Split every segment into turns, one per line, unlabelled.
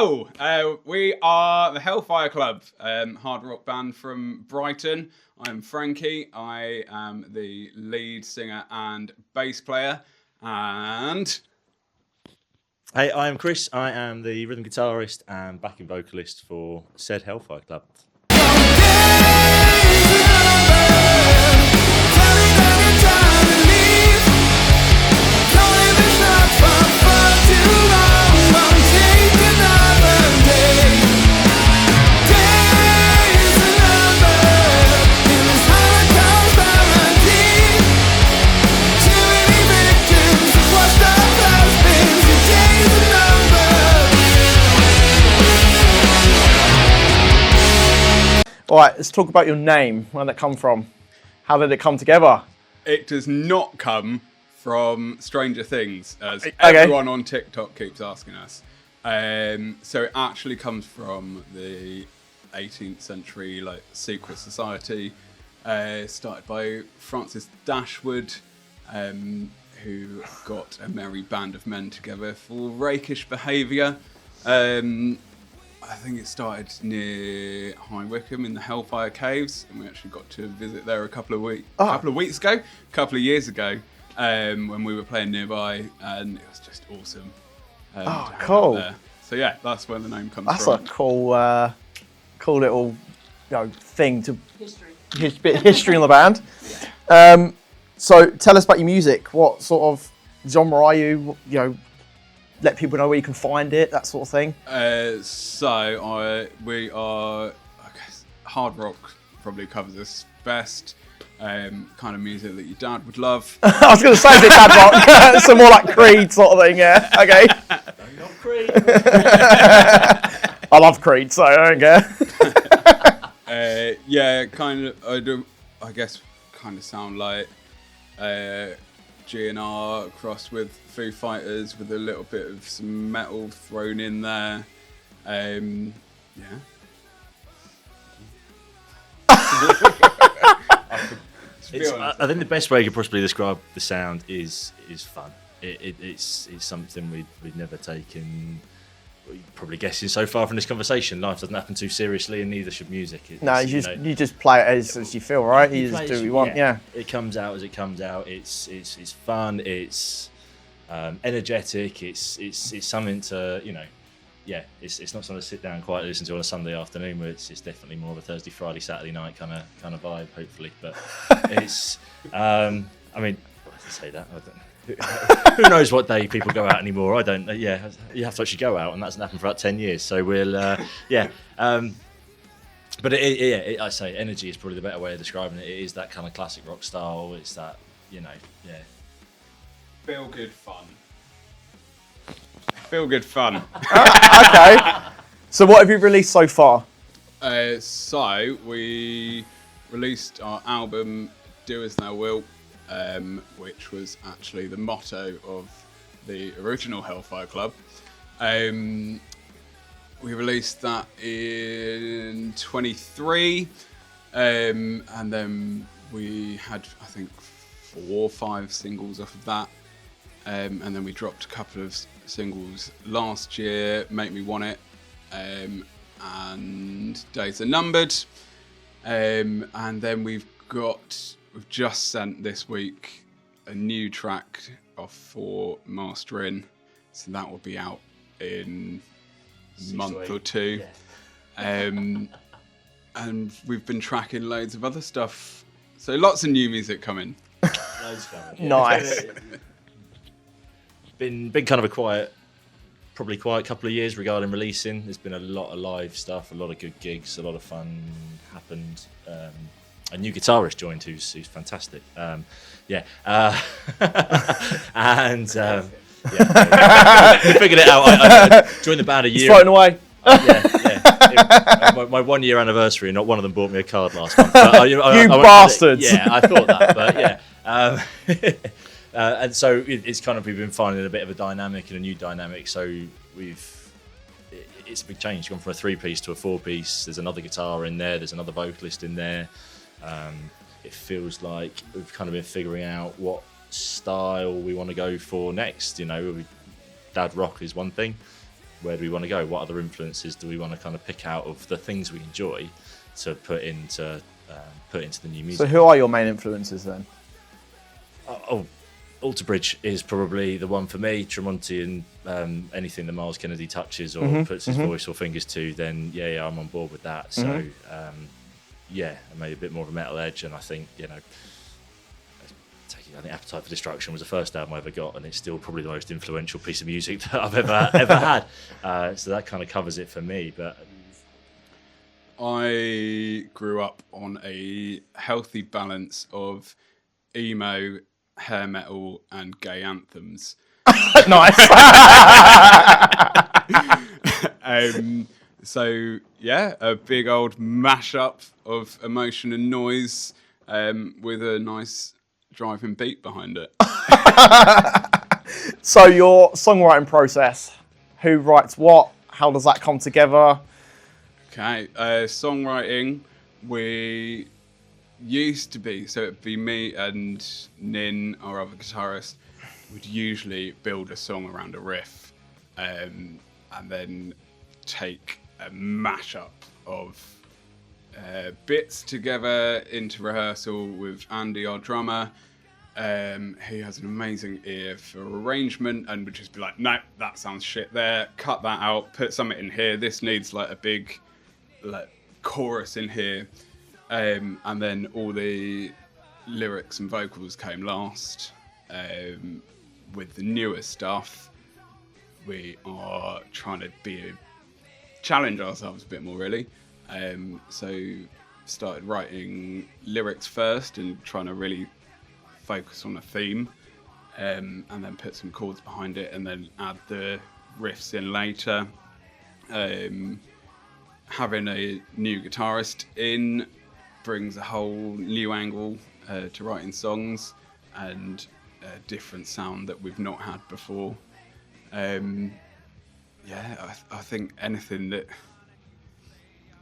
Hello! We are the Hellfire Club, hard rock band from Brighton. I'm Frankie. I am the lead singer and bass player. And...
Hey, I'm Chris. I am the rhythm guitarist and backing vocalist for said Hellfire Club.
All right, let's talk about your name. Where did it come from? How did it come together?
It does not come from Stranger Things, as everyone on TikTok keeps asking us. So it actually comes from the 18th century secret society, started by Francis Dashwood, who got a merry band of men together for rakish behaviour. I think it started near High Wycombe in the Hellfire Caves, and we actually got to visit there a couple of years ago, when we were playing nearby, and it was just awesome.
Cool.
So yeah, that's where the name comes
That's
from.
a cool little thing to bit of history in the band. Yeah. So tell us about your music. What sort of genre are you? Let people know where you can find it, that sort of thing.
We are, I guess, hard rock probably covers us best. Kind of music that your dad would love.
I was going to say the dad rock, so more like Creed sort of thing. Yeah, okay.
I love Creed.
I love Creed, so I don't care.
Yeah, kind of. I guess, kind of sound like GNR crossed with Foo Fighters with a little bit of some metal thrown in there. Yeah.
I think the best way you could possibly describe the sound is fun. It's something we'd never taken. You're probably guessing so far from this conversation, life doesn't happen too seriously, and neither should music.
You just play it as you feel, right? You just do what you want. Yeah. It
comes out as it comes out. It's fun. It's energetic. It's something to It's not something to sit down and quietly listen to on a Sunday afternoon. Where it's definitely more of a Thursday, Friday, Saturday night kind of vibe. Hopefully, but it's. I mean, I say that. I don't. Who knows what day people go out anymore? I don't. Yeah, you have to actually go out, and that's happened for about 10 years. So we'll. But I say energy is probably the better way of describing it. It is that kind of classic rock style. It's that
Feel good fun. Feel good fun.
Okay. So what have you released so far?
So we released our album Do As Thou Wilt, which was actually the motto of the original Hellfire Club. We released that in 23, and then we had, I think, 4 or 5 singles off of that. And then we dropped a couple of singles last year, Make Me Want It, and Days Are Numbered. And then we've just sent this week a new track off for mastering, so that will be out in a month or 2. Yeah. And we've been tracking loads of other stuff, so lots of new music coming.
Loads coming. Yeah.
Nice.
Been kind of a probably quiet couple of years regarding releasing. There's been a lot of live stuff, a lot of good gigs, a lot of fun happened. A new guitarist joined who's fantastic. And we figured it out. I joined the band a year.
Floating away.
My 1 year anniversary, not one of them bought me a card last month. But
you bastards!
Yeah, I thought that, but yeah. And so it's kind of, we've been finding a bit of a dynamic and a new dynamic. So it's a big change. Gone from a 3-piece to a 4-piece. There's another guitar in there. There's another vocalist in there. It feels like we've kind of been figuring out what style we want to go for next. Dad rock is one thing. where do we want to go? What other influences do we want to kind of pick out of the things we enjoy to put into the new music?
So who are your main influences then?
Alter Bridge is probably the one for me. Tremonti and anything that Miles Kennedy touches or puts his voice or fingers to, then yeah, I'm on board with that. So yeah, maybe a bit more of a metal edge, and I think I think Appetite for Destruction was the first album I ever got, and it's still probably the most influential piece of music that I've ever had. So that kind of covers it for me. But
I grew up on a healthy balance of emo, hair metal, and gay anthems.
Nice.
So yeah, a big old mashup of emotion and noise with a nice driving beat behind it.
So your songwriting process, who writes what? How does that come together?
Okay, songwriting, we used to be, so it'd be me and Nin, our other guitarist, would usually build a song around a riff and then take a mashup of bits together into rehearsal with Andy, our drummer. He has an amazing ear for arrangement and would just be like, no, that sounds shit there, cut that out, put something in here, this needs like a big chorus in here. And then all the lyrics and vocals came last. With the newer stuff, we are trying to challenge ourselves a bit more, really. So started writing lyrics first and trying to really focus on a theme, and then put some chords behind it, and then add the riffs in later. Having a new guitarist in brings a whole new angle to writing songs and a different sound that we've not had before. I think anything that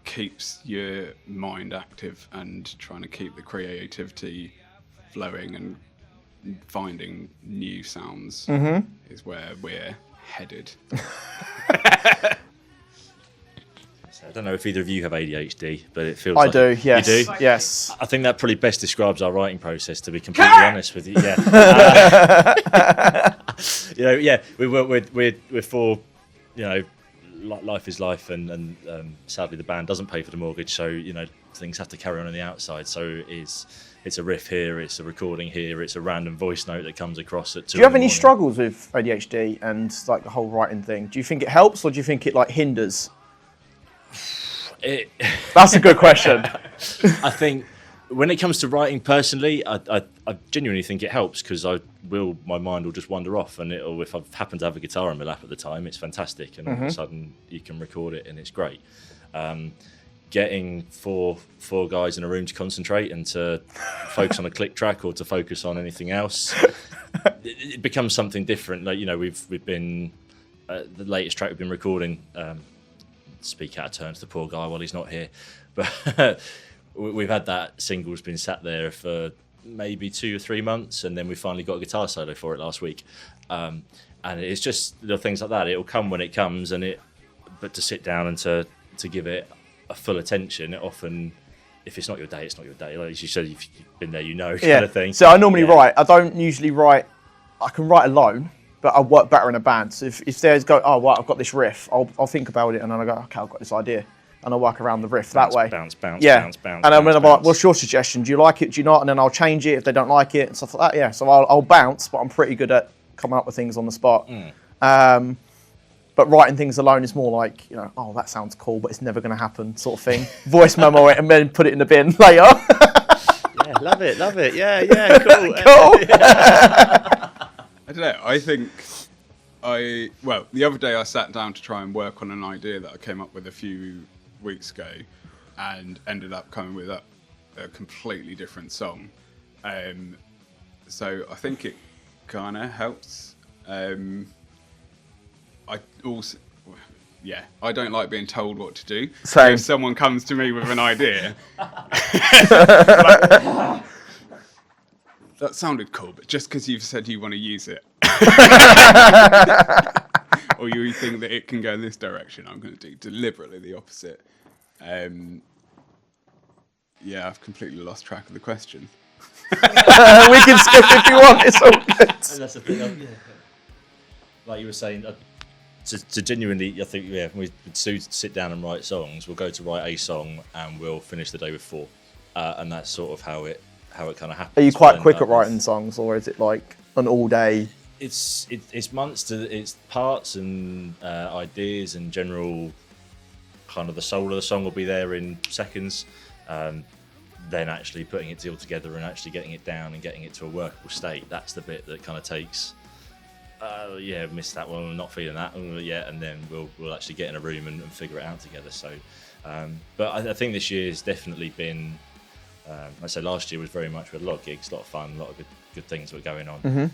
keeps your mind active and trying to keep the creativity flowing and finding new sounds is where we're headed.
I don't know if either of you have ADHD, but it feels
I
like
do, yes.
You do?
Yes.
I think that probably best describes our writing process, to be completely honest with you. Yeah. We're for, life is life, and sadly the band doesn't pay for the mortgage, so things have to carry on the outside. So it's a riff here, it's a recording here, it's a random voice note that comes across at 2
Do you have any
a.m.
struggles with ADHD and like the whole writing thing? Do you think it helps, or do you think it like hinders? That's a good question.
I think when it comes to writing personally, I genuinely think it helps, because my mind will just wander off, and if I happen to have a guitar in my lap at the time, it's fantastic, and all of a sudden you can record it and it's great. Getting four guys in a room to concentrate and to focus on a click track or to focus on anything else, it becomes something different. Like we've been the latest track we've been recording. Speak out of turn to the poor guy while he's not here, but we've had that single's been sat there for maybe 2 or 3 months, and then we finally got a guitar solo for it last week. And it's just little things like that. It'll come when it comes, but to sit down and to give it a full attention, it often, if it's not your day, it's not your day. Like you said, if you've been there, kind of thing.
So I normally write. I don't usually write. I can write alone, but I work better in a band. So if there's I've got this riff, I'll think about it, and then I go, okay, I've got this idea, and I'll work around the riff that way.
Bounce.
And then when I'm like, what's your suggestion? Do you like it? Do you not? And then I'll change it if they don't like it and stuff like that. Yeah. So I'll bounce, but I'm pretty good at coming up with things on the spot. But writing things alone is more like, that sounds cool, but it's never going to happen, sort of thing. Voice memo it and then put it in the bin later.
Yeah, love it. Yeah, cool.
Cool.
I don't know. I think the other day I sat down to try and work on an idea that I came up with a few weeks ago, and ended up coming with a completely different song. So I think it kind of helps. I don't like being told what to do.
Same.
So if someone comes to me with an idea, that sounded cool, but just because you've said you want to use it. or you think that it can go in this direction, I'm going to do deliberately the opposite. Yeah, I've completely lost track of the question.
We can skip if you want. It's all good.
And that's the thing. Like you were saying, to genuinely, I think we would sit down and write songs. We'll go to write a song and we'll finish the day with 4, and that's sort of how it kind of happens.
Are you quite quick at writing songs, or is it like an all day?
It's months it's parts and ideas and general kind of the soul of the song will be there in seconds. Then actually putting it all together and actually getting it down and getting it to a workable state, that's the bit that kind of takes missed that one, I'm not feeling that and then we'll actually get in a room and figure it out together. So but I think this year's definitely been I say last year was very much, we had a lot of gigs, a lot of fun, a lot of good things were going on.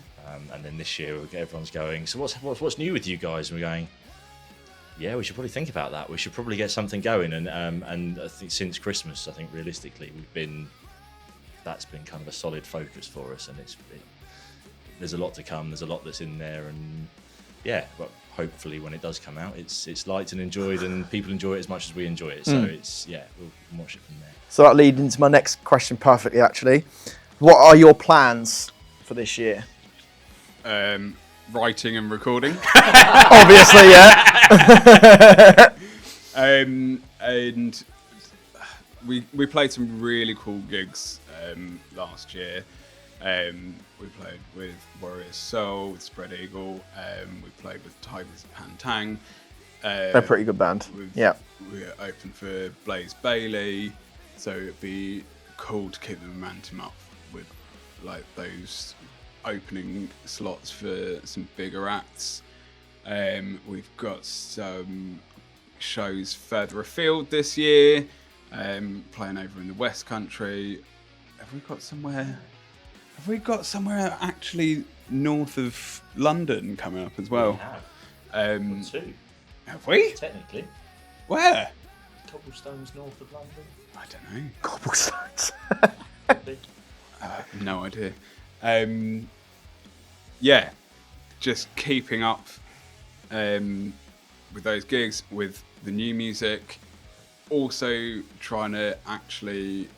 And then this year everyone's going, so what's new with you guys? And we're going, yeah, we should probably think about that. We should probably get something going. And I think since Christmas, I think realistically that's been kind of a solid focus for us. And there's a lot to come. There's a lot that's in there. And yeah, but hopefully when it does come out, it's liked and enjoyed, and people enjoy it as much as we enjoy it. So we'll watch it from there.
So that leads into my next question perfectly, actually. What are your plans for this year?
Writing and recording.
Obviously, yeah.
And we played some really cool gigs last year. We played with Warrior Soul, with Spread Eagle. We played with Tigers of Pantang.
They're a pretty good band.
We're open for Blaze Bailey, so it'd be cool to keep the momentum up with like those opening slots for some bigger acts. We've got some shows further afield this year, playing over in the West Country. Have we got somewhere actually north of London coming up as well?
We have. 2.
Have we?
Technically.
Where?
Cobblestones north of London.
I don't know.
Cobblestones.
No idea. Just keeping up with those gigs, with the new music. Also trying to actually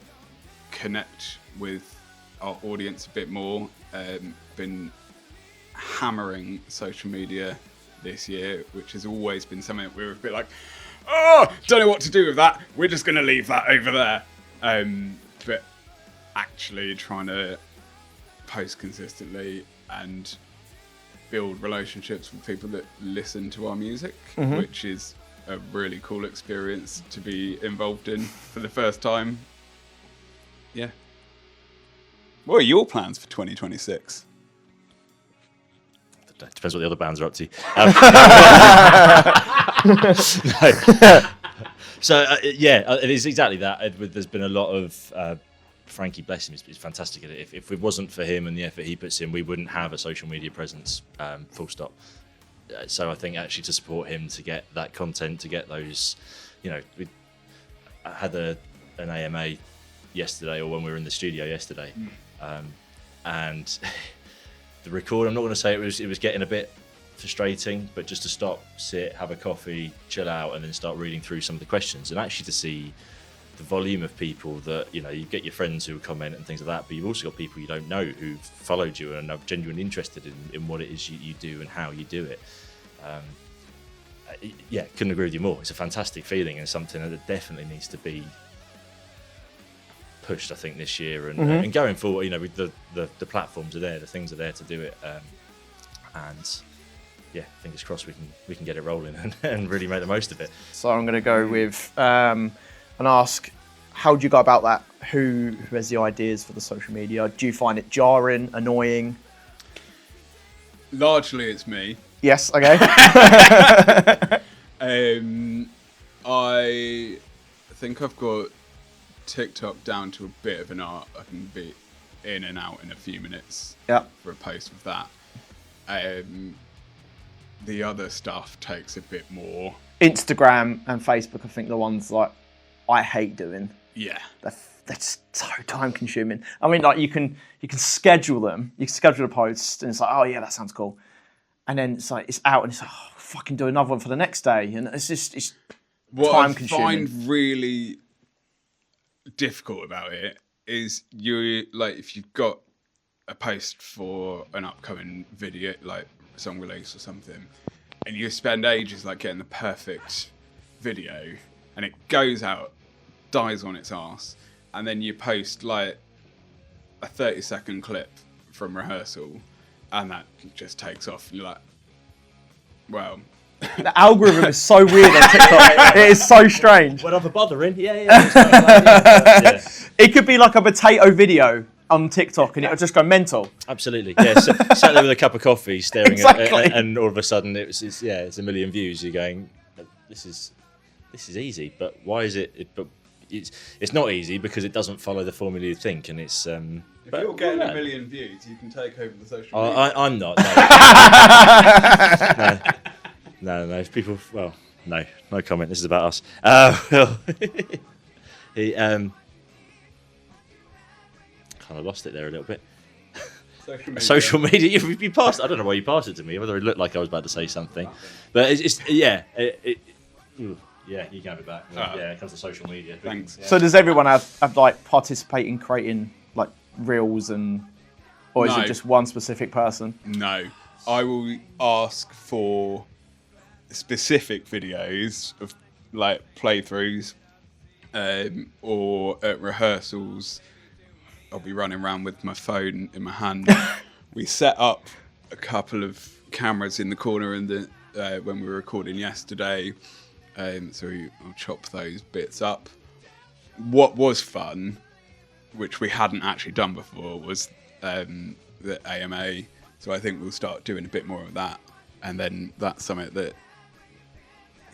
connect with our audience a bit more. Been hammering social media this year, which has always been something that we were a bit like, don't know what to do with that. We're just going to leave that over there. But actually trying to post consistently and build relationships with people that listen to our music, which is a really cool experience to be involved in for the first time. Yeah. What are your plans for 2026?
Depends what the other bands are up to. So it is exactly that. There's been a lot of Frankie, bless him, is fantastic at it. If it wasn't for him and the effort he puts in, we wouldn't have a social media presence, full stop. So I think actually to support him, to get that content, to get those, I had an AMA yesterday, or when we were in the studio yesterday, and the record, I'm not going to say it was getting a bit frustrating, but just to stop, sit, have a coffee, chill out, and then start reading through some of the questions, and actually to see the volume of people that, you get your friends who comment and things like that, but you've also got people you don't know who've followed you and are genuinely interested in what it is you do and how you do it. Couldn't agree with you more. It's a fantastic feeling and something that definitely needs to be pushed, I think, this year and going forward. With the platforms are there, the things are there to do it, and fingers crossed we can get it rolling and really make the most of it.
So I'm going to go with and ask, how do you go about that? Who has the ideas for the social media? Do you find it jarring, annoying?
Largely, it's me.
Yes. Okay.
I think I've got TikTok down to a bit of an art. I can be in and out in a few minutes for a post with that. The other stuff takes a bit more.
Instagram and Facebook, I think, the ones like I hate doing.
Yeah.
That's so time consuming. I mean, like you can schedule them. You can schedule a post and it's like, oh yeah, that sounds cool. and then it's out, and it's like, oh, fucking do another one for the next day, and it's
what
time
I
consuming.
find really difficult about it is if you've got a post for an upcoming video, like song release or something, and you spend ages like getting the perfect video, and it goes out, dies on its arse, and then you post like a 30-second clip from rehearsal, and that just takes off, and you're like, well.
The algorithm is so weird on TikTok. It is so strange.
Whatever bothering. Yeah.
It could be like a potato video on TikTok, and it'll just go mental.
Absolutely. Yeah. Sat there with a cup of coffee, staring
Exactly.
at, and all of a sudden it's a million views. You're going, this is easy, but why is it? But it's not easy because it doesn't follow the formula you think, and it's.
If you're getting a million views, you can take over the social media.
I'm not. No. No. If people, well, no comment. This is about us. He kind of lost it there a little bit. Social media. You passed. I don't know why you passed it to me. Whether it looked like I was about to say something, but it's yeah. You can have it back. Yeah, it comes to social media.
Thanks.
Yeah.
So does everyone have like participate in creating like reels or is
No.
it just one specific person?
No, I will ask for specific videos of like playthroughs, or at rehearsals. I'll be running around with my phone in my hand. We set up a couple of cameras in the corner when we were recording yesterday, so I'll chop those bits up. What was fun, which we hadn't actually done before, was the AMA. So I think we'll start doing a bit more of that, and then that's something that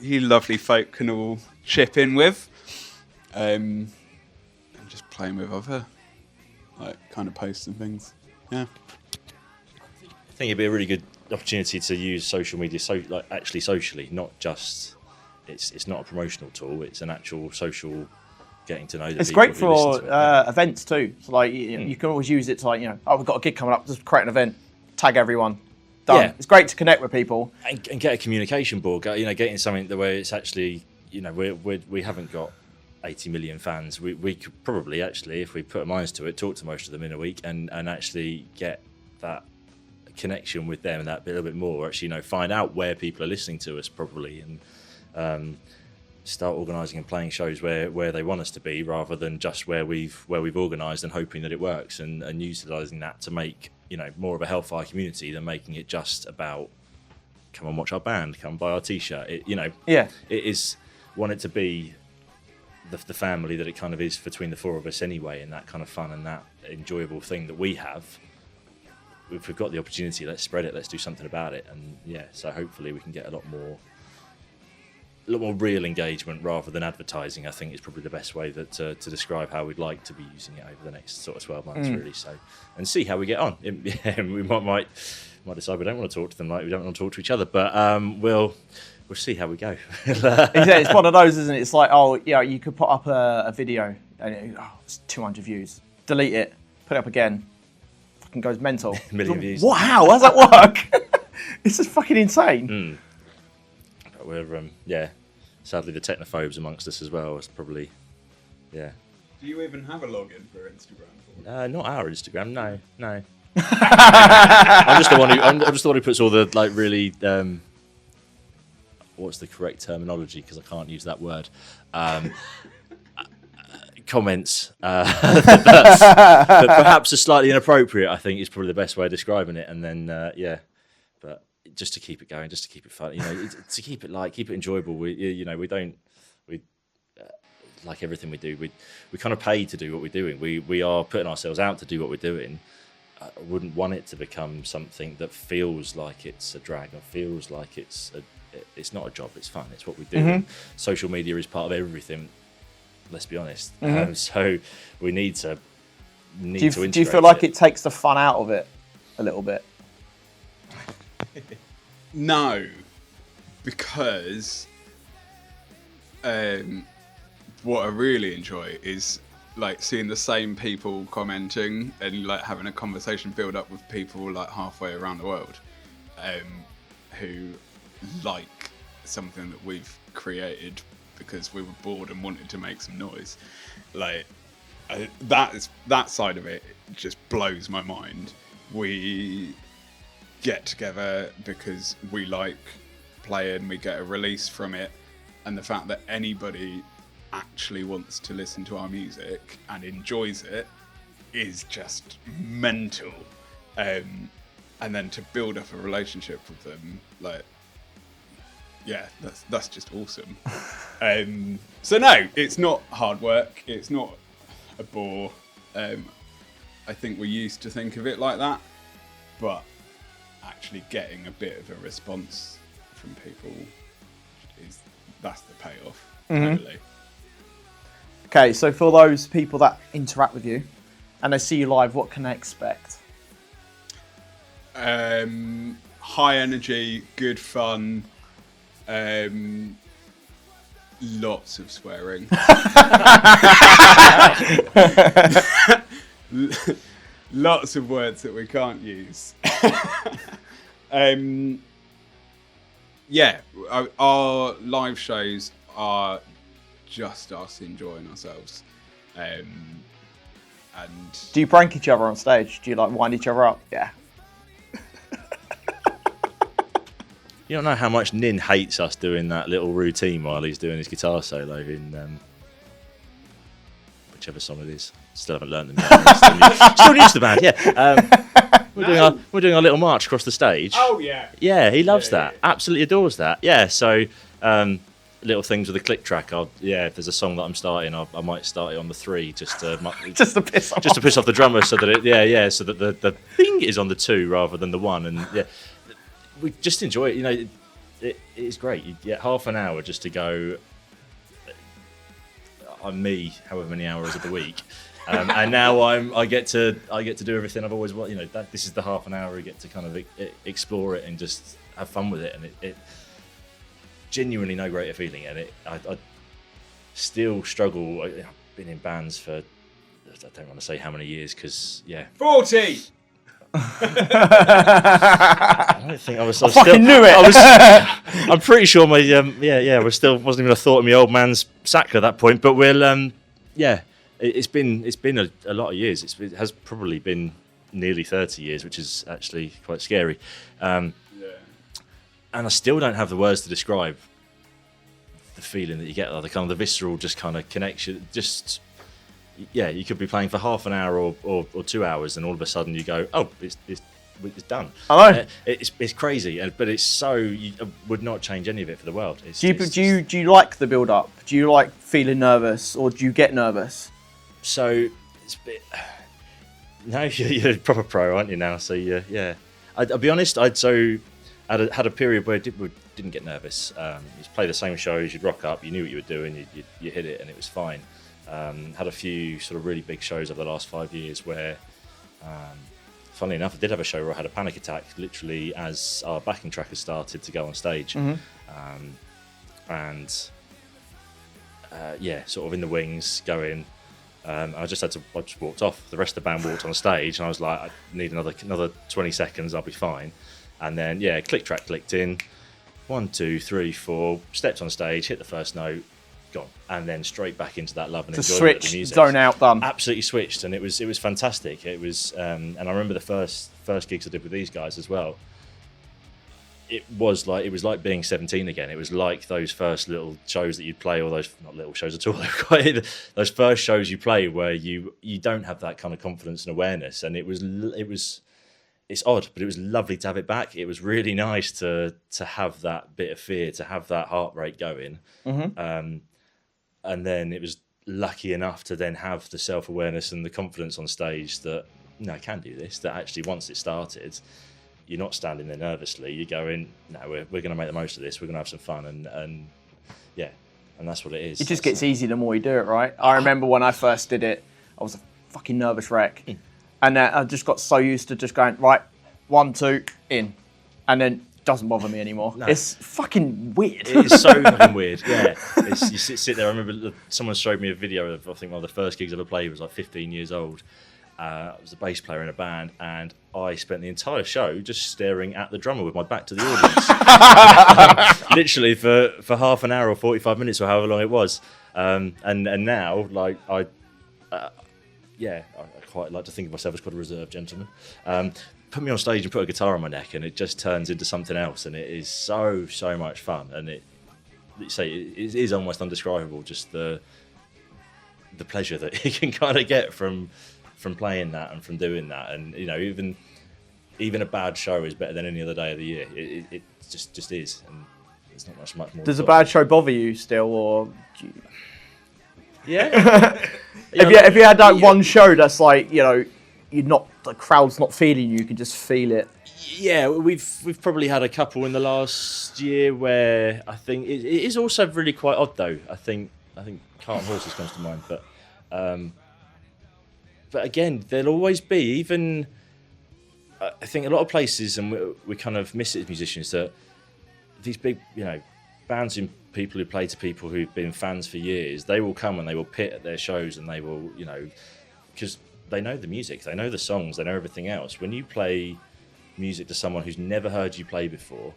you lovely folk can all chip in with, and just playing with other like kind of posts and things. Yeah,
I think it'd be a really good opportunity to use social media, actually socially, not just. It's not a promotional tool. It's an actual social getting to know the
It's
people
great
who listen
for
to it.
events too. So like you can always use it to we've got a gig coming up, just create an event, tag everyone. Done.
Yeah.
It's great to connect with people.
And get a communication board. Getting something the way it's actually, we haven't got 80 million fans. We could probably actually, if we put our minds to it, talk to most of them in a week and actually get that connection with them and that little bit more. Actually, find out where people are listening to us probably and start organising and playing shows where they want us to be, rather than just where we've organised and hoping that it works, and utilising that to make more of a Hellfire community than making it just about come and watch our band, come buy our t-shirt. It is want it to be the family that it kind of is between the four of us anyway, and that kind of fun and that enjoyable thing that we have. If we've got the opportunity, let's spread it, let's do something about it, and so hopefully we can get a lot more real engagement rather than advertising. I think is probably the best way to describe how we'd like to be using it over the next sort of 12 months, really. So, and see how we get on. We might decide we don't want to talk to them, like we don't want to talk to each other, but we'll see how we go.
It's one of those, isn't it? It's like, you could put up a video and it's 200 views. Delete it, put it up again. Fucking goes mental.
A million views.
What? How does that work? It's just fucking insane.
But we're sadly the technophobes amongst us as well. It's probably
Do you even have a login for Instagram?
not our Instagram. No. I'm just the one who puts all the really what's the correct terminology, because I can't use that word. Comments that perhaps are slightly inappropriate, I think is probably the best way of describing it. And then but just to keep it going, just to keep it fun, to keep it light, keep it enjoyable. We like everything we do, we kind of pay to do what we're doing. We are putting ourselves out to do what we're doing. I wouldn't want it to become something that feels like it's a drag or feels like it's not a job. It's fun. It's what we do. And social media is part of everything. Let's be honest. So we need to integrate.
Do you feel like it takes the fun out of it a little bit?
No, because what I really enjoy is like seeing the same people commenting and like having a conversation build up with people like halfway around the world. who like something that we've created because we were bored and wanted to make some noise. Like, that side of it just blows my mind. We get together because we like playing, we get a release from it, and the fact that anybody actually wants to listen to our music and enjoys it is just mental. And then to build up a relationship with them, like, yeah, that's just awesome. So no, it's not hard work. It's not a bore. I think we used to think of it like that, but actually getting a bit of a response from people that's the payoff. Totally.
Okay, so for those people that interact with you and they see you live, what can they expect?
High energy, good fun, lots of swearing. Lots of words that we can't use. Yeah, our live shows are just us enjoying ourselves. And
do you prank each other on stage? Do you like wind each other up? Yeah.
You don't know how much Nin hates us doing that little routine while he's doing his guitar solo in whichever song it is. Still haven't learned them yet. Still new to the band, yeah. We're doing our little march across the stage.
Oh yeah.
Yeah, he loves that. Absolutely adores that. Yeah, so little things with the click track. If there's a song that I'm starting, I might start it on the 3 just to
piss
off the drummer, so that so that the thing is on the 2 rather than the 1, and yeah. We just enjoy it, you know. It is great. You get half an hour just to go on me, however many hours of the week, and now I get to do everything I've always wanted. You know, this is the half an hour I get to kind of explore it and just have fun with it, and it genuinely no greater feeling. And I still struggle. I've been in bands for, I don't want to say how many years, because
40.
I don't think I was. I
fucking knew it.
I'm pretty sure my was still wasn't even a thought of my old man's sack at that point. But we'll it's been a lot of years. It has probably been nearly 30 years, which is actually quite scary. And I still don't have the words to describe the feeling that you get, like the kind of the visceral, just kind of connection. Just you could be playing for half an hour or 2 hours, and all of a sudden you go, oh, it's done.
I know.
It's crazy, but it's so, you would not change any of it for the world.
Do you like the build up? Do you like feeling nervous, or do you get nervous?
So it's a bit. No, you're a proper pro, aren't you now? So yeah. I'll be honest. Had a period where I didn't get nervous. You'd play the same shows, you'd rock up, you knew what you were doing, you hit it, and it was fine. Had a few sort of really big shows over the last 5 years where, funnily enough, I did have a show where I had a panic attack literally as our backing track had started to go on stage. Sort of in the wings going. I just walked off. The rest of the band walked on stage, and I was like, I need another 20 seconds, I'll be fine. And then click track clicked in, 1, 2, 3, 4, stepped on stage, hit the first note, gone, and then straight back into that love and enjoyment of the music.
Zone out, done.
Absolutely switched, and it was fantastic. It was, and I remember the first gigs I did with these guys as well. It was like being 17 again. It was like those first little shows that you'd play, or those not little shows at all. Those first shows you play where you don't have that kind of confidence and awareness, and it's odd, but it was lovely to have it back. It was really nice to have that bit of fear, to have that heart rate going. And then it was lucky enough to then have the self-awareness and the confidence on stage that, no, I can do this. That actually, once it started, you're not standing there nervously. You're going, no, we're going to make the most of this. We're going to have some fun. And that's what it is.
It just gets easier the more you do it, right? I remember when I first did it, I was a fucking nervous wreck. And I just got so used to just going, right, 1, 2, in. And then it doesn't bother me anymore. No. It's fucking weird.
It is so fucking weird, yeah. You sit there. I remember someone showed me a video of, I think one of the first gigs I ever played was like 15 years old. I was a bass player in a band, and I spent the entire show just staring at the drummer with my back to the audience, literally for half an hour or 45 minutes or however long it was. And now, like I quite like to think of myself as quite a reserved gentleman. Put me on stage and put a guitar on my neck, and it just turns into something else, and it is so much fun, and it is almost undescribable. Just the pleasure that you can kind of get from playing that and from doing that, and you know, even a bad show is better than any other day of the year. It just is, and there's not much more.
Does a bad show bother you still, or?
Yeah.
Have you had like one show that's like, you know, the crowd's not feeling you can just feel it?
Yeah, we've probably had a couple in the last year where I think it is also really quite odd though. I think Cart and Horses comes to mind, but again, there'll always be, even I think a lot of places, and we kind of miss it as musicians, that these big, you know, bands and people who play to people who've been fans for years, they will come and they will pit at their shows, and they will, you know, because they know the music, they know the songs, they know everything else. When you play music to someone who's never heard you play before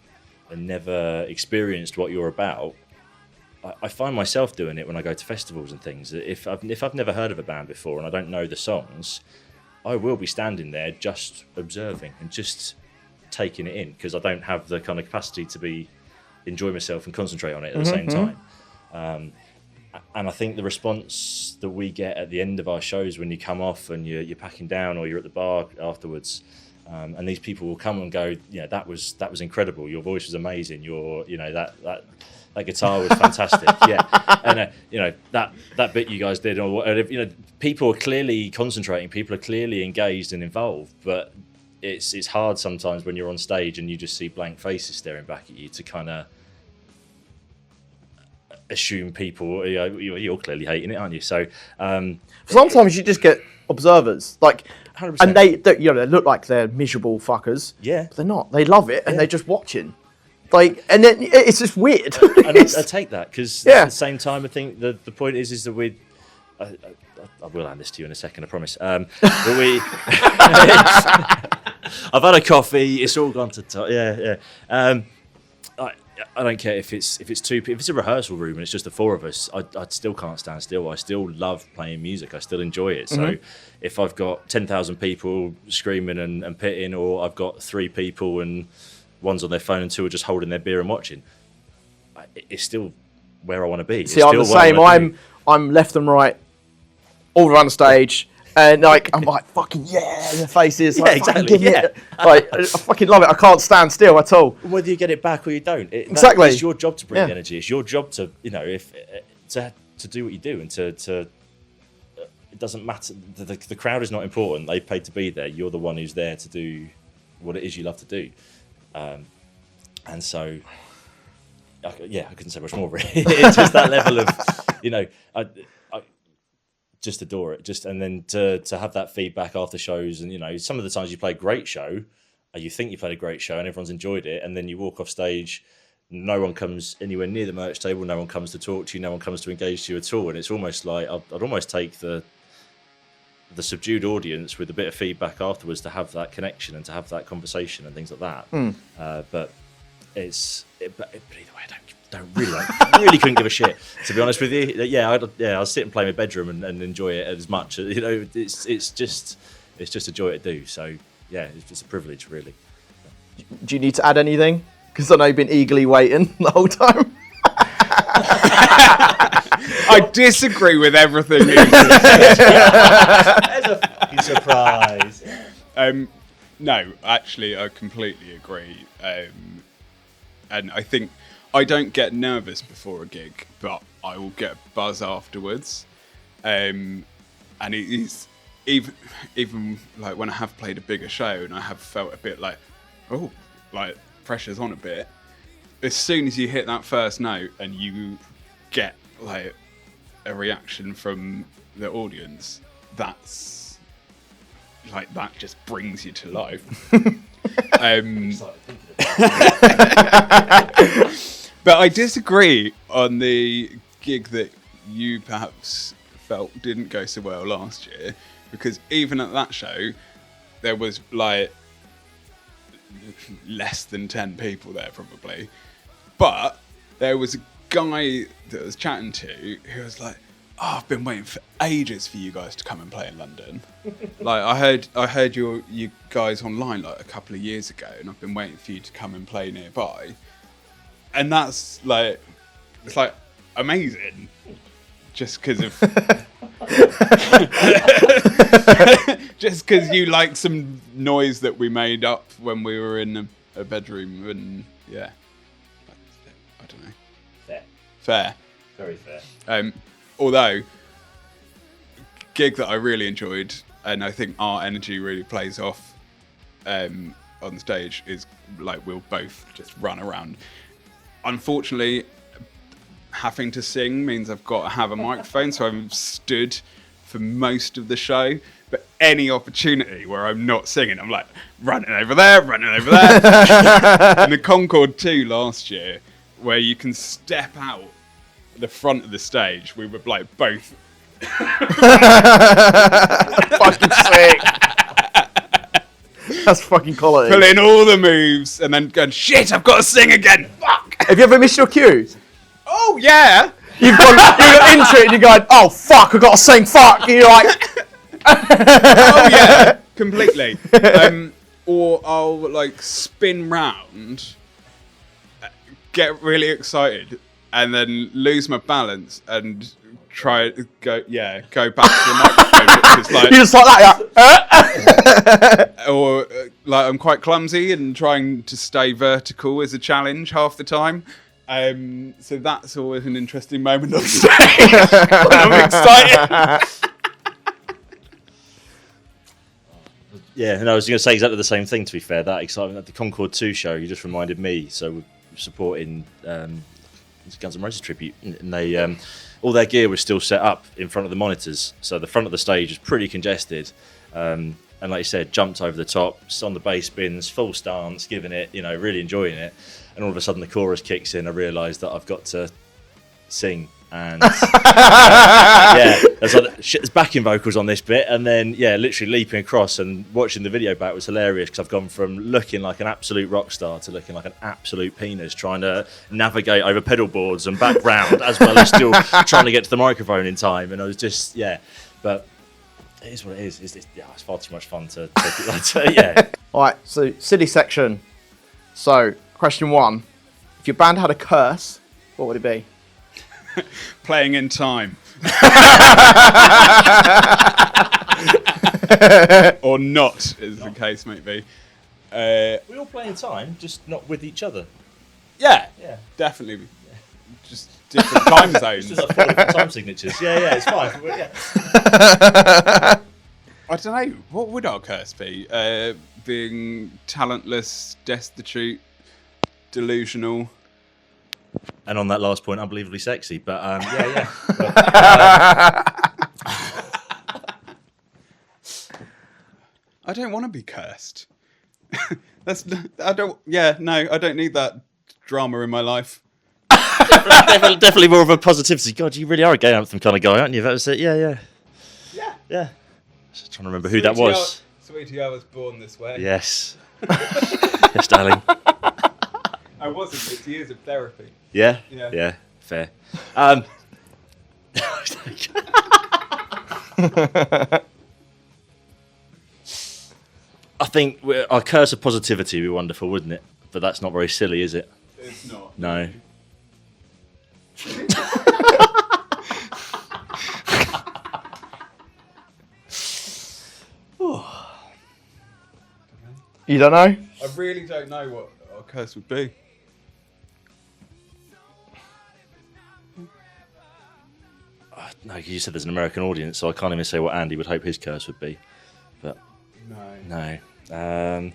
and never experienced what you're about, I find myself doing it when I go to festivals and things. If I've never heard of a band before and I don't know the songs, I will be standing there just observing and just taking it in, because I don't have the kind of capacity to enjoy myself and concentrate on it at the same time. And I think the response that we get at the end of our shows, when you come off and you're packing down or you're at the bar afterwards, and these people will come and go, yeah, that was incredible. Your voice was amazing. That guitar was fantastic. Yeah, and you know, that bit you guys did, or you know, people are clearly concentrating. People are clearly engaged and involved. But it's hard sometimes when you're on stage and you just see blank faces staring back at you to kind of assume people, you know, you're clearly hating it, aren't you? So
sometimes you just get observers, like,
100%.
and they you know, they look like they're miserable fuckers.
Yeah,
but they're not. They love it, and they're just watching. Like, and then it's just weird.
And I take that, because at the same time, I think the point is that I will hand this to you in a second, I promise. But I've had a coffee. It's all gone to top. Yeah. I don't care if it's two people. If it's a rehearsal room and it's just the four of us, I still can't stand still. I still love playing music. I still enjoy it. So if I've got 10,000 people screaming and pitting, or I've got 3 people and one's on their phone and 2 are just holding their beer and watching, it's still where I want to be.
See, I'm the same. I'm left and right, all around the stage, and like I'm like, fucking yeah, in the faces. Like,
exactly. Yeah.
Like, I fucking love it. I can't stand still at all.
Whether you get it back or you don't,
exactly.
It's your job to bring the energy. It's your job to, you know, to do what you do, and to it doesn't matter. The crowd is not important. They've paid to be there. You're the one who's there to do what it is you love to do. And so, I couldn't say much more. Really, it's just that level of, you know, I just adore it. And then to have that feedback after shows, and you know, some of the times you play a great show, you think you played a great show, and everyone's enjoyed it, and then you walk off stage, no one comes anywhere near the merch table, no one comes to talk to you, no one comes to engage you at all, and it's almost like I'd almost take the subdued audience with a bit of feedback afterwards to have that connection and to have that conversation and things like that. But either way, I really couldn't give a shit, to be honest with you. I'll sit and play in my bedroom and enjoy it as much. You know, it's just a joy to do. So yeah, it's just a privilege, really.
Do you need to add anything? Because I know you've been eagerly waiting the whole time.
I disagree with everything.
There's a fucking surprise.
No, actually, I completely agree. And I think I don't get nervous before a gig, but I will get a buzz afterwards. And it is even like when I have played a bigger show and I have felt a bit like, oh, like pressure's on a bit. As soon as you hit that first note and you get like a reaction from the audience, that's like, that just brings you to life. But I disagree on the gig that you perhaps felt didn't go so well last year. because even at that show, there was like less than 10 people there probably, but there was a guy that I was chatting to who was like, "Oh, I've been waiting for ages for you guys to come and play in London. Like I heard you guys online like a couple of years ago, and I've been waiting for you to come and play nearby." And that's like, it's like amazing, just because of just because you like some noise that we made up when we were in a bedroom, and yeah, I don't know. Fair.
Very fair.
Although, gig that I really enjoyed, and I think our energy really plays off on the stage, is like we'll both just run around. Unfortunately, having to sing means I've got to have a microphone, so I'm stood for most of the show. But any opportunity where I'm not singing, I'm like running over there. And the Concorde 2 last year, where you can step out the front of the stage, we were like both
Fucking sick. That's fucking quality.
pulling all the moves and then going, "Shit, I've got to sing again. Fuck."
Have you ever missed your cues?
Oh yeah.
You've got into it and you're going, "Oh fuck, I've got to sing fuck." And you're like,
Oh yeah, completely. Or I'll like spin round, get really excited, and then lose my balance and try to go back to the microphone, which is like,
you're just like that. Yeah.
or like I'm quite clumsy and trying to stay vertical is a challenge half the time. So that's always an interesting moment on stage when I'm excited.
Yeah, and I was going to say exactly the same thing, to be fair. That excitement at the Concorde 2 show, you just reminded me. So we're supporting Guns N' Roses tribute, and they all their gear was still set up in front of the monitors. So the front of the stage is pretty congested. And like you said, jumped over the top, on the bass bins, full stance, giving it, really enjoying it. And all of a sudden the chorus kicks in. I realised that I've got to sing. And there's backing vocals on this bit, and then literally leaping across and watching the video back was hilarious, because I've gone from looking like an absolute rock star to looking like an absolute penis, trying to navigate over pedal boards and background as well as still trying to get to the microphone in time. And I was just but it is what it is. It's far too much fun to
All right, so silly section. So question 1: if your band had a curse, what would it be?
Playing in time. Or not, as the case may be.
We all play in time, just not with each other.
Yeah, definitely. Just different time zones.
Just like 4 different time signatures. It's fine.
I don't know. What would our curse be? Being talentless, destitute, delusional.
And on that last point, unbelievably sexy. But
I don't want to be cursed. I don't need that drama in my life.
definitely more of a positivity. God, you really are a gay anthem kind of guy, aren't you? That was it. Yeah. Just trying to remember who that was.
Sweetie, I was born this way.
Yes. Yes, darling.
I wasn't. It's years of therapy.
Yeah. Fair. I think our curse of positivity would be wonderful, wouldn't it? But that's not very silly, is it?
It's not.
No.
You don't know?
I really don't know what our curse would be.
No, you said there's an American audience, so I can't even say what Andy would hope his curse would be. But no. You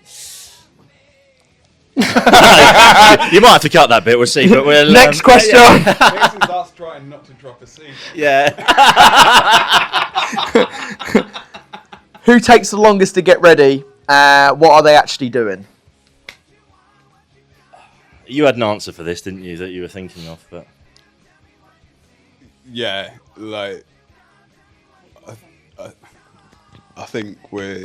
might have to cut that bit. We'll see. But we'll
next question.
This is us trying not to drop a C.
Yeah.
Who takes the longest to get ready? What are they actually doing?
You had an answer for this, didn't you? That you were thinking of, but
Yeah, like I think I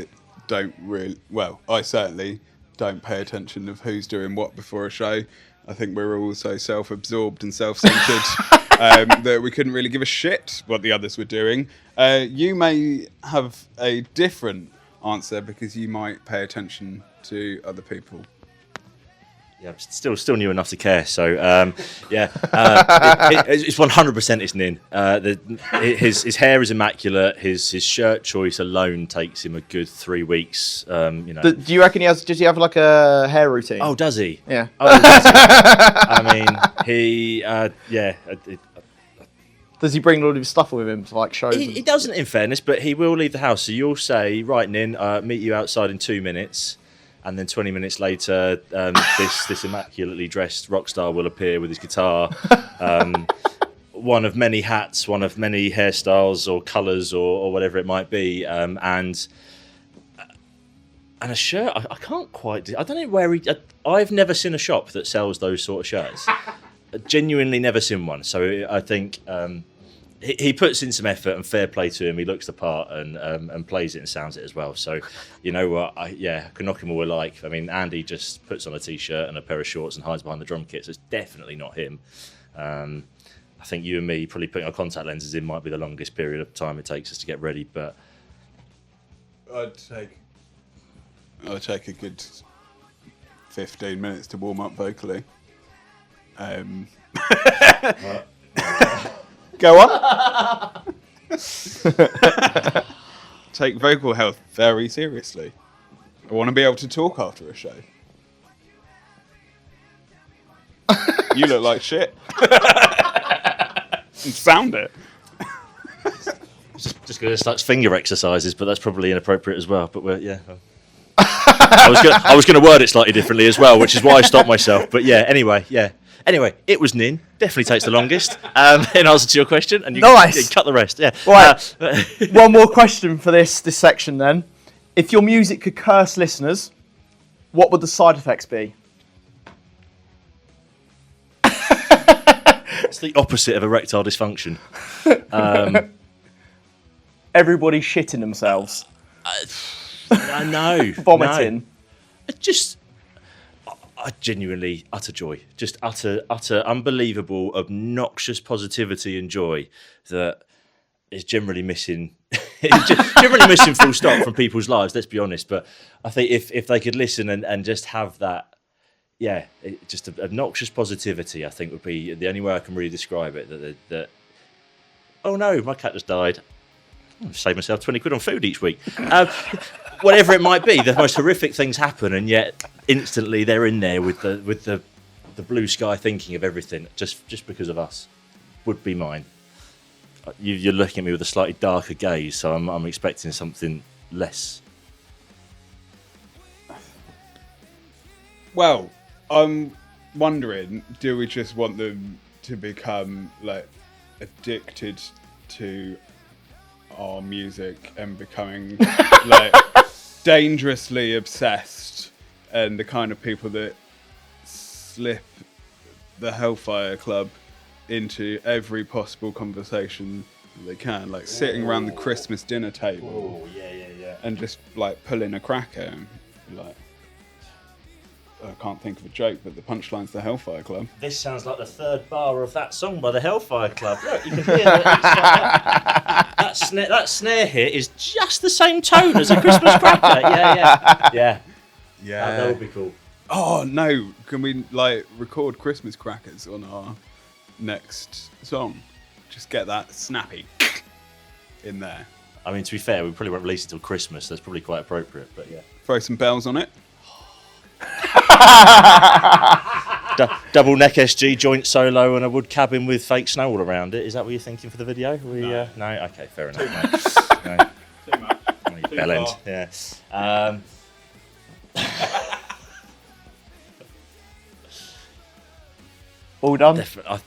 certainly don't pay attention of who's doing what before a show. I think we're all so self-absorbed and self-centered that we couldn't really give a shit what the others were doing. You may have a different answer because you might pay attention to other people.
Yeah, I'm still new enough to care. So it's 100% it's Nin. His hair is immaculate. His shirt choice alone takes him a good 3 weeks.
Do you reckon does he have like a hair routine?
Oh, does he?
Yeah.
Oh, does he? I mean, he
Does he bring all of his stuff with him to like shows?
He doesn't, in fairness, but he will leave the house. So you'll say, right, Nin, meet you outside in 2 minutes. And then 20 minutes later, this immaculately dressed rock star will appear with his guitar, one of many hats, one of many hairstyles or colours or whatever it might be, and a shirt. I can't quite. I don't know where he. I've never seen a shop that sells those sort of shirts. Genuinely never seen one. So I think he puts in some effort, and fair play to him. He looks the part and plays it and sounds it as well. So, you know what? I can knock him all alike. I mean, Andy just puts on a t-shirt and a pair of shorts and hides behind the drum kit. So it's definitely not him. I think you and me probably putting our contact lenses in might be the longest period of time it takes us to get ready. But
I'd take a good 15 minutes to warm up vocally. Go on. Take vocal health very seriously. I want to be able to talk after a show. You look like shit. And sound it.
just going to start finger exercises, but that's probably inappropriate as well. But I was going to word it slightly differently as well, which is why I stopped myself. But anyway, it was Nin. Definitely takes the longest. In answer to your question, and you cut the rest. Yeah.
Right. One more question for this section then. If your music could curse listeners, what would the side effects be?
It's the opposite of erectile dysfunction.
Everybody shitting themselves.
No.
Vomiting.
No. I genuinely utter joy, just utter unbelievable, obnoxious positivity and joy that is generally missing. Generally missing full stop from people's lives. Let's be honest, but I think if they could listen and just have that, just obnoxious positivity, I think would be the only way I can really describe it. That oh no, my cat just died. I'll save myself 20 quid on food each week. Whatever it might be, the most horrific things happen, and yet instantly they're in there with the blue sky thinking of everything just because of us. Would be mine. You're looking at me with a slightly darker gaze, so I'm expecting something less.
Well, I'm wondering, do we just want them to become like addicted to our music and becoming like dangerously obsessed, and the kind of people that slip the Hellfire Club into every possible conversation they can, like sitting around the Christmas dinner table and just like pulling a cracker, like I can't think of a joke, but the punchline's the Hellfire Club.
This sounds like the third bar of that song by the Hellfire Club. Look, you can hear that. That snare hit is just the same tone as a Christmas cracker. Yeah. That would be cool.
Oh no! Can we like record Christmas crackers on our next song? Just get that snappy in there.
I mean, to be fair, we probably won't release it till Christmas. So that's probably quite appropriate. But yeah,
throw some bells on it.
Double neck SG joint solo and a wood cabin with fake snow all around it. Is that what you're thinking for the video? No. Okay, fair enough. No.
Too much.
Bell end. Yeah.
All done?
I've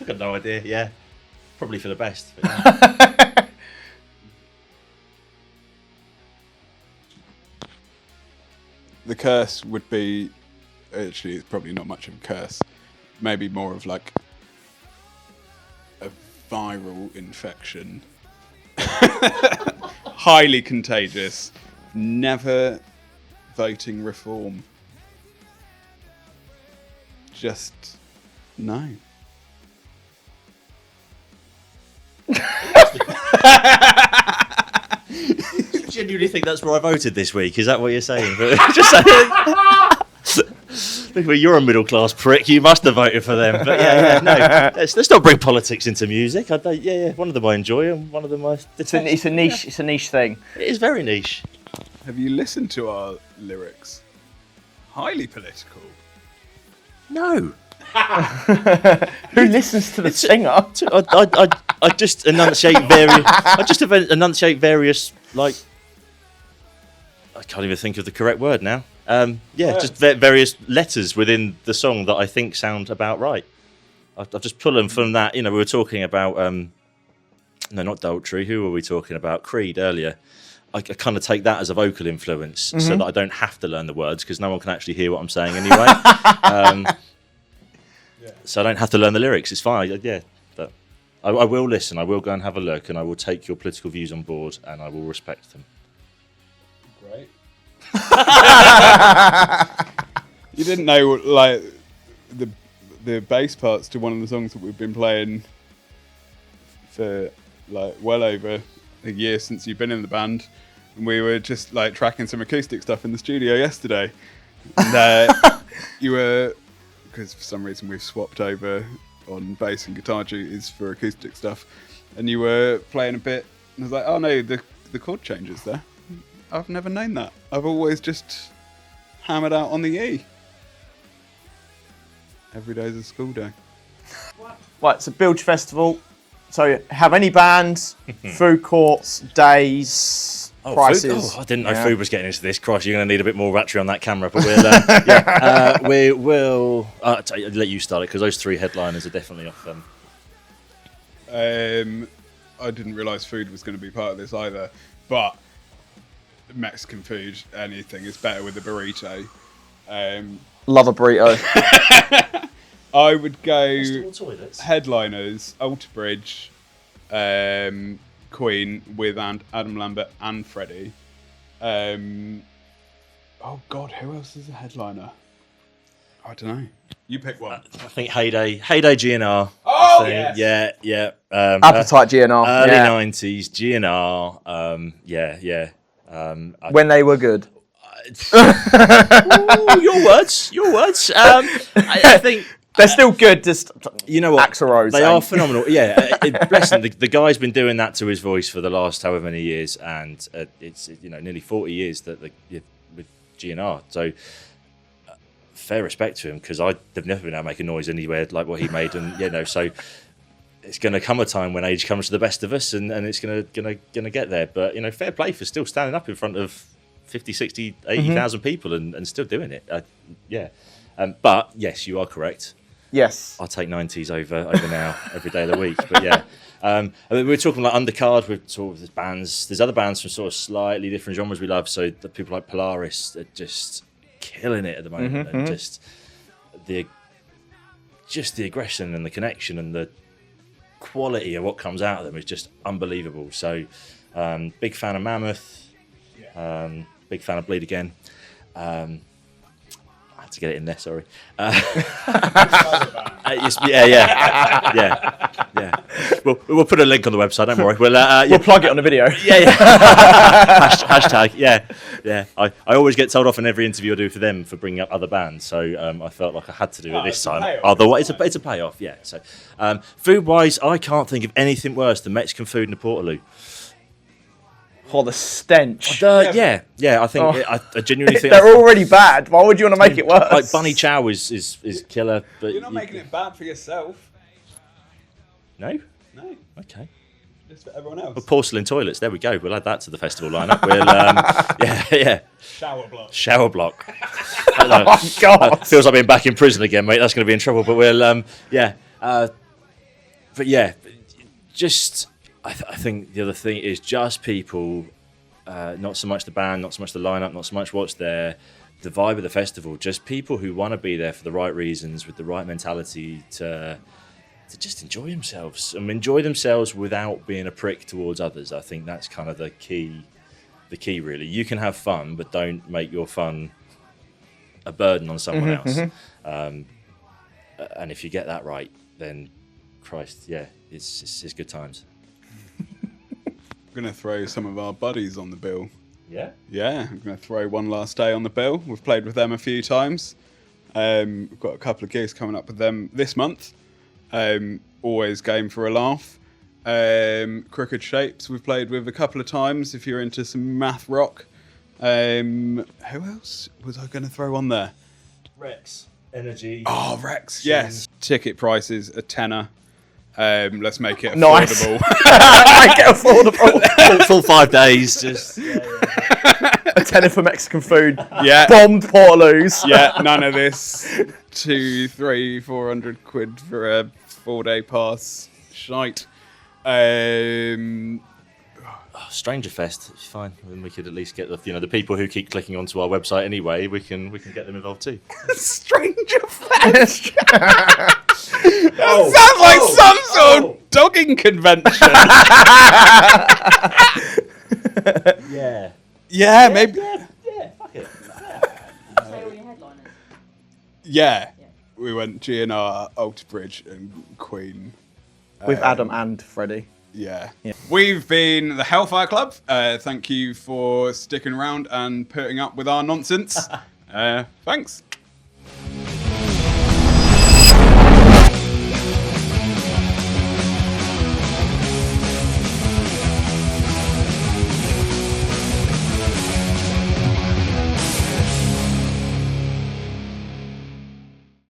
got no idea. Yeah, probably for the best. But yeah.
The curse would be, actually, it's probably not much of a curse. Maybe more of like a viral infection. highly contagious. Never voting reform. Just no.
Genuinely think that's where I voted this week. Is that what you're saying? Look, well, you're a middle class prick. You must have voted for them. But no. Let's not bring politics into music. One of them I enjoy, and one of them I detest.
It's a niche. It's a niche thing.
It is very niche.
Have you listened to our lyrics? Highly political.
No.
Who listens to the singer?
I just enunciate various like. I can't even think of the correct word now. Just various letters within the song that I think sound about right. I've just pulled them from that. We were talking about no, not Daltrey. Who were we talking about? Creed earlier. I kind of take that as a vocal influence, so that I don't have to learn the words because no one can actually hear what I'm saying anyway. So I don't have to learn the lyrics. It's fine. But I will listen. I will go and have a look, and I will take your political views on board, and I will respect them.
Great. You didn't know like the bass parts to one of the songs that we've been playing for like well over a year since you've been in the band, and we were just like tracking some acoustic stuff in the studio yesterday, and you were, because for some reason we've swapped over on bass and guitar duties for acoustic stuff, and you were playing a bit, and I was like, oh no, the chord changes there. I've never known that. I've always just hammered out on the E. Every day's a school day.
Right, it's a Bilge Festival. So have any bands, food courts, days, prices?
I didn't know food was getting into this. Christ, you're going to need a bit more battery on that camera. But we will. I'll let you start it because those three headliners are definitely off them.
I didn't realise food was going to be part of this either, but Mexican food, anything is better with a burrito.
Love a burrito.
I would go headliners, Alter Bridge, Queen with Adam Lambert and Freddie. Oh God, who else is a headliner? I don't know. You pick one.
I think Heyday GNR.
Oh yes.
Yeah.
Appetite GNR.
Early 90s GNR.
When they were good.
Ooh, your words. I think
they're still good. Just
you know what,
Axl Rose.
They are phenomenal. Yeah, bless him. The guy's been doing that to his voice for the last however many years, and it's nearly 40 years with GNR. So fair respect to him because they've never been able to make a noise anywhere like what he made, and so. It's going to come a time when age comes to the best of us, and it's going to get there. But fair play for still standing up in front of 50, 60, 80,000 people and still doing it. But yes, you are correct.
Yes,
I'll take 90s over now every day of the week. But we were talking like undercard with sort of there's bands. There's other bands from sort of slightly different genres we love. So the people like Polaris are just killing it at the moment, and just the aggression and the connection and the quality of what comes out of them is just unbelievable. So big fan of Mammoth, big fan of Bleed Again. I had to get it in there, sorry. We'll put a link on the website, don't worry.
We'll plug it on the video.
Hashtag, yeah. I always get told off in every interview I do for them for bringing up other bands, so I felt like I had to do it this time. Otherwise, it's a payoff, yeah. So, food-wise, I can't think of anything worse than Mexican food in a Portaloo.
The stench.
I think I genuinely think
they're already bad. Why would you want to make it worse?
Like Bunny Chow is killer, but
you're not making it bad for yourself.
No.
Okay. Just for everyone else.
Well, porcelain toilets. There we go. We'll add that to the festival lineup. We'll shower block.
Oh my God.
Feels like being back in prison again, mate. That's going to be in trouble. But just. I think the other thing is just people, not so much the band, not so much the lineup, not so much what's there, the vibe of the festival, just people who want to be there for the right reasons, with the right mentality to just enjoy themselves and enjoy themselves without being a prick towards others. I think that's kind of the key the key, really. You can have fun, but don't make your fun a burden on someone else. And if you get that right, then Christ, yeah, it's good times.
We're going to throw some of our buddies on the bill.
Yeah?
Yeah, I'm going to throw One Last Day on the bill. We've played with them a few times. We've got a couple of gigs coming up with them this month. Always game for a laugh. Crooked Shapes we've played with a couple of times if you're into some math rock. Who else was I going to throw on there?
Rex, Energy.
Oh, Rex, yes. Ticket prices a tenner. Let's make it
Nice.
affordable.
Make it affordable.
Full 5 days, just...
A tenner for Mexican food.
Yeah.
Bombed Portaloos.
Yeah, none of this 200, 300, 400 quid for a 4-day pass. Shite.
Stranger Fest, it's fine. Then we could at least get the people who keep clicking onto our website anyway. We can get them involved too.
Stranger Fest. Sounds like some sort of dogging convention.
Yeah.
Yeah, maybe.
Yeah, fuck it.
Say all your headliners.
Yeah. We went GNR, Alter Bridge, and Queen.
With Adam and Freddie.
Yeah. We've been the Hellfire Club. Thank you for sticking around and putting up with our nonsense. Thanks.